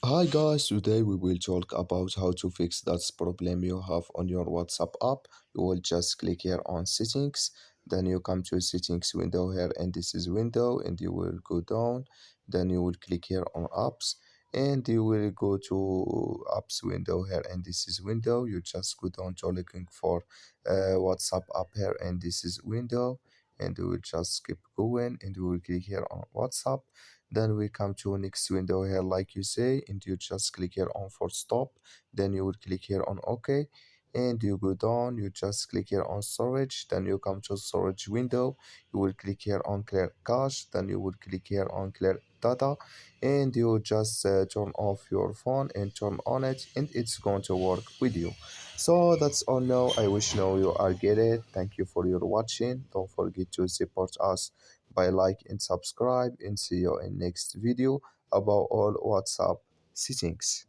Hi guys, today we will talk about how to fix that problem you have on your WhatsApp app. You will just click here on settings, then you come to settings window here and this is window and you will go down, then you will click here on apps and you will go to apps window here and this is window. You just go down to looking for WhatsApp app here and this is window and you will just keep going and you will click here on WhatsApp, then we come to next window here like you say and you just click here on for stop, then you will click here on OK and you go down, you just click here on storage, then you come to storage window, you will click here on clear cache, then you will click here on clear data and you just turn off your phone and turn on it and it's going to work with you. So that's all now. I wish now you are get it. Thank you for your watching. Don't forget to support us by like and subscribe and see you in next video about all WhatsApp settings.